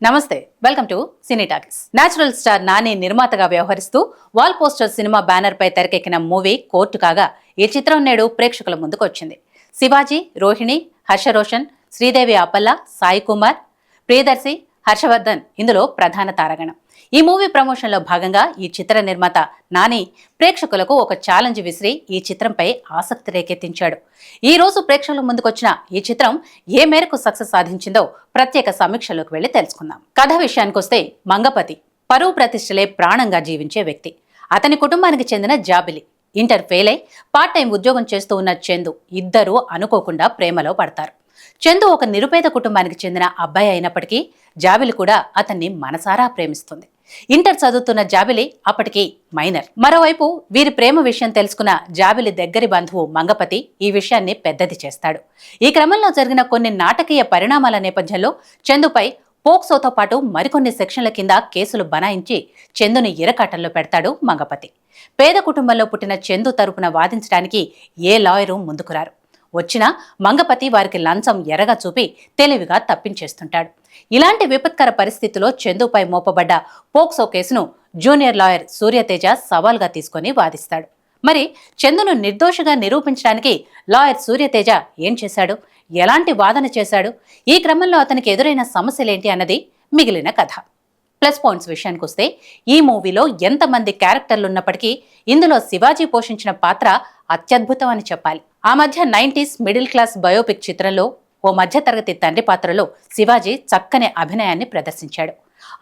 నమస్తే, welcome to cine talkies. Natural star Nani నిర్మాతగా వ్యవహరిస్తూ వాల్ పోస్టర్ సినిమా బ్యానర్ పై తెరకెక్కిన మూవీ కోర్టు కాగా ఈ చిత్రం నేడు ప్రేక్షకుల ముందుకు వచ్చింది. శివాజీ, రోహిణి, హర్ష రోషన్, శ్రీదేవి ఆపల్ల, సాయి కుమార్, ప్రియదర్శి, హర్షవర్ధన్ ఇందులో ప్రధాన తారాగణం. ఈ మూవీ ప్రమోషన్ లో భాగంగా ఈ చిత్ర నిర్మాత నాని ప్రేక్షకులకు ఒక ఛాలెంజ్ విసిరి ఈ చిత్రంపై ఆసక్తి రేకెత్తించాడు. ఈ రోజు ప్రేక్షకుల ముందుకొచ్చిన ఈ చిత్రం ఏ మేరకు సక్సెస్ సాధించిందో ప్రత్యేక సమీక్షలోకి వెళ్లి తెలుసుకుందాం. కథ విషయానికొస్తే మంగపతి పరువు ప్రతిష్టలే ప్రాణంగా జీవించే వ్యక్తి. అతని కుటుంబానికి చెందిన జాబిలి. ఇంటర్ ఫెయిల్ అయి పార్ట్ టైం ఉద్యోగం చేస్తూ ఉన్న చందు ఇద్దరూ అనుకోకుండా ప్రేమలో పడతారు. చందు ఒక నిరుపేద కుటుంబానికి చెందిన అబ్బాయి అయినప్పటికీ జాబిలి కూడా అతన్ని మనసారా ప్రేమిస్తుంది. ఇంటర్ చదువుతున్న జాబిలి అప్పటికి మైనర్. మరోవైపు వీరి ప్రేమ విషయం తెలుసుకున్న జాబిలి దగ్గరి బంధువు మంగపతి ఈ విషయాన్ని పెద్దది చేస్తాడు. ఈ క్రమంలో జరిగిన కొన్ని నాటకీయ పరిణామాల నేపథ్యంలో చందుపై పోక్సోతో పాటు మరికొన్ని సెక్షన్ల కింద కేసులు బనాయించి చందుని ఇరకాటంలో పెడతాడు మంగపతి. పేద కుటుంబంలో పుట్టిన చందు తరపున వాదించడానికి ఏ లాయరు ముందుకురారు. వచ్చినా మంగపతి వారికి లంచం ఎరగా చూపి తెలివిగా తప్పించేస్తుంటాడు. ఇలాంటి విపత్కర పరిస్థితిలో చందుపై మోపబడ్డ పోక్సో కేసును జూనియర్ లాయర్ సూర్యతేజ సవాల్గా తీసుకుని వాదిస్తాడు. మరి చందును నిర్దోషిగా నిరూపించడానికి లాయర్ సూర్యతేజ ఏం చేశాడు, ఎలాంటి వాదన చేశాడు, ఈ క్రమంలో అతనికి ఎదురైన సమస్యలేంటి అన్నది మిగిలిన కథ. ప్లస్ పాయింట్స్ విషయానికి వస్తే ఈ మూవీలో ఎంతమంది క్యారెక్టర్లున్నప్పటికీ ఇందులో శివాజీ పోషించిన పాత్ర అత్యద్భుతం అని చెప్పాలి. ఆ మధ్య 90s మిడిల్ క్లాస్ బయోపిక్ చిత్రంలో ఓ మధ్యతరగతి తండ్రి పాత్రలో శివాజీ చక్కని అభినయాన్ని ప్రదర్శించాడు.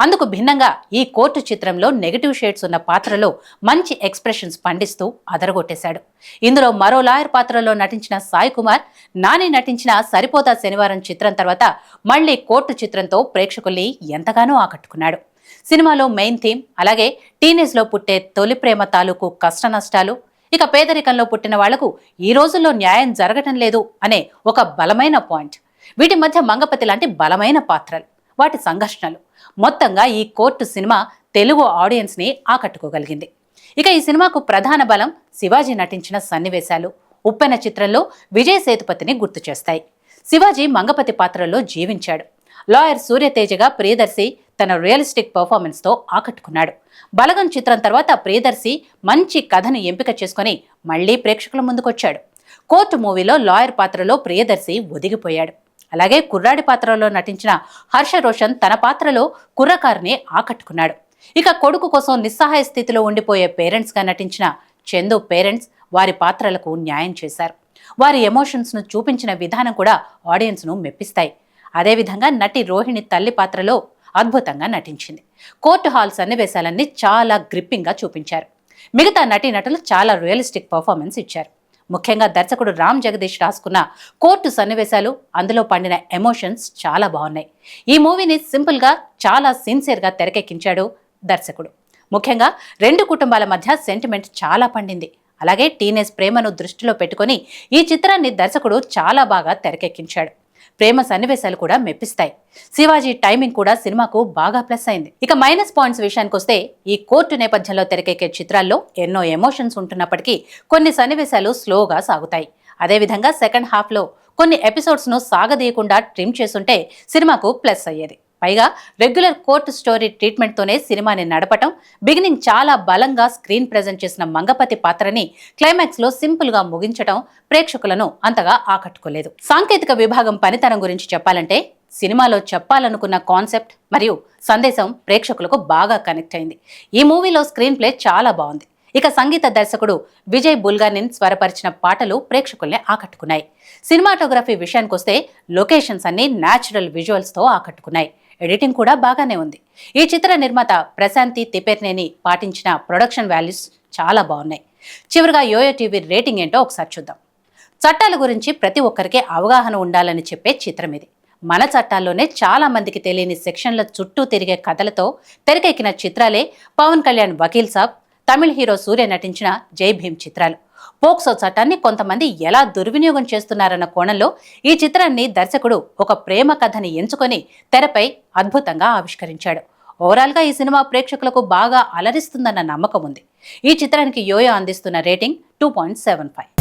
అందుకు భిన్నంగా ఈ కోర్టు చిత్రంలో నెగటివ్ షేడ్స్ ఉన్న పాత్రలో మంచి ఎక్స్ప్రెషన్స్ పండిస్తూ అదరగొట్టేశాడు. ఇందులో మరో లాయర్ పాత్రలో నటించిన సాయి కుమార్ నాని నటించిన సరిపోతా శనివారం చిత్రం తర్వాత మళ్లీ కోర్టు చిత్రంతో ప్రేక్షకుల్ని ఎంతగానో ఆకట్టుకున్నాడు. సినిమాలో మెయిన్ థీమ్, అలాగే టీనేజ్లో పుట్టే తొలి ప్రేమ తాలూకు కష్ట నష్టాలు, ఇక పేదరికంలో పుట్టిన వాళ్లకు ఈ రోజుల్లో న్యాయం జరగటం లేదు అనే ఒక బలమైన పాయింట్, వీటి మధ్య మంగపతి లాంటి బలమైన పాత్రలు, వాటి సంఘర్షణలు, మొత్తంగా ఈ కోర్టు సినిమా తెలుగు ఆడియన్స్ ని ఆకట్టుకోగలిగింది. ఇక ఈ సినిమాకు ప్రధాన బలం శివాజీ నటించిన సన్నివేశాలు, ఉప్పెన చిత్రంలో విజయ్ సేతుపతిని గుర్తు చేస్తాయి. శివాజీ మంగపతి పాత్రలో జీవించాడు. లాయర్ సూర్యతేజగా ప్రియదర్శి తన రియలిస్టిక్ పర్ఫార్మెన్స్ తో ఆకట్టుకున్నాడు. బలగం చిత్రం తర్వాత ప్రియదర్శి మంచి కథను ఎంపిక చేసుకుని మళ్లీ ప్రేక్షకుల ముందుకొచ్చాడు. కోర్టు మూవీలో లాయర్ పాత్రలో ప్రియదర్శి ఒదిగిపోయాడు. అలాగే కుర్రాడి పాత్రలో నటించిన హర్ష రోషన్ తన పాత్రలో కుర్రకారుని ఆకట్టుకున్నాడు. ఇక కొడుకు కోసం నిస్సహాయ స్థితిలో ఉండిపోయే పేరెంట్స్ గా నటించిన చందు పేరెంట్స్ వారి పాత్రలకు న్యాయం చేశారు. వారి ఎమోషన్స్ ను చూపించిన విధానం కూడా ఆడియన్స్ ను మెప్పిస్తాయి. అదేవిధంగా నటి రోహిణి తల్లి పాత్రలో అద్భుతంగా నటించింది. కోర్టు హాల్ సన్నివేశాలన్నీ చాలా గ్రిప్పింగ్ గా చూపించారు. మిగతా నటీనటులు చాలా రియలిస్టిక్ పర్ఫార్మెన్స్ ఇచ్చారు. ముఖ్యంగా దర్శకుడు రామ్ జగదీష్ రాసుకున్న కోర్టు సన్నివేశాలు, అందులో పండిన ఎమోషన్స్ చాలా బాగున్నాయి. ఈ మూవీని సింపుల్ గా చాలా సిన్సియర్ గా తెరకెక్కించాడు దర్శకుడు. ముఖ్యంగా రెండు కుటుంబాల మధ్య సెంటిమెంట్ చాలా పండింది. అలాగే టీనేజ్ ప్రేమను దృష్టిలో పెట్టుకుని ఈ చిత్రాన్ని దర్శకుడు చాలా బాగా తెరకెక్కించాడు. ప్రేమ సన్నివేశాలు కూడా మెప్పిస్తాయి. శివాజీ టైమింగ్ కూడా సినిమాకు బాగా ప్లస్ అయింది. ఇక మైనస్ పాయింట్స్ విషయానికి వస్తే ఈ కోర్టు నేపథ్యంలో తెరకెక్కే చిత్రాల్లో ఎన్నో ఎమోషన్స్ ఉంటున్నప్పటికీ కొన్ని సన్నివేశాలు స్లోగా సాగుతాయి. అదేవిధంగా సెకండ్ హాఫ్ లో కొన్ని ఎపిసోడ్స్ ను సాగదీయకుండా ట్రిమ్ చేసుంటే సినిమాకు ప్లస్ అయ్యేది. పైగా రెగ్యులర్ కోర్టు స్టోరీ ట్రీట్మెంట్తోనే సినిమాని నడపటం, బిగినింగ్ చాలా బలంగా స్క్రీన్ ప్రెజెంట్ చేసిన మంగపతి పాత్రని క్లైమాక్స్ లో సింపుల్ గా ముగించడం ప్రేక్షకులను అంతగా ఆకట్టుకోలేదు. సాంకేతిక విభాగం పనితనం గురించి చెప్పాలంటే సినిమాలో చెప్పాలనుకున్న కాన్సెప్ట్ మరియు సందేశం ప్రేక్షకులకు బాగా కనెక్ట్ అయింది. ఈ మూవీలో స్క్రీన్ ప్లే చాలా బాగుంది. ఇక సంగీత దర్శకుడు విజయ్ బుల్గానిన్ స్వరపరిచిన పాటలు ప్రేక్షకుల్ని ఆకట్టుకున్నాయి. సినిమాటోగ్రఫీ విషయానికొస్తే లొకేషన్స్ అన్ని న్యాచురల్ విజువల్స్ తో ఆకట్టుకున్నాయి. ఎడిటింగ్ కూడా బాగానే ఉంది. ఈ చిత్ర నిర్మాత ప్రశాంతి తిపేర్నేని పాటించిన ప్రొడక్షన్ వాల్యూస్ చాలా బాగున్నాయి. చివరిగా యోయో టీవీ రేటింగ్ ఏంటో ఒకసారి చూద్దాం. చట్టాల గురించి ప్రతి ఒక్కరికి అవగాహన ఉండాలని చెప్పే చిత్రం ఇది. మన చట్టాల్లోనే చాలా మందికి తెలియని సెక్షన్ల చుట్టూ తిరిగే కథలతో తెరకెక్కిన చిత్రాలే పవన్ కళ్యాణ్ వకీల్ సాబ్, తమిళ హీరో సూర్య నటించిన జై భీమ్ చిత్రాలు. పోక్సో చట్టాన్ని కొంతమంది ఎలా దుర్వినియోగం చేస్తున్నారన్న కోణంలో ఈ చిత్రాన్ని దర్శకుడు ఒక ప్రేమ కథని ఎంచుకొని తెరపై అద్భుతంగా ఆవిష్కరించాడు. ఓవరాల్ గా ఈ సినిమా ప్రేక్షకులకు బాగా అలరిస్తుందన్న నమ్మకం ఉంది. ఈ చిత్రానికి యోయో అందిస్తున్న రేటింగ్ 2.75.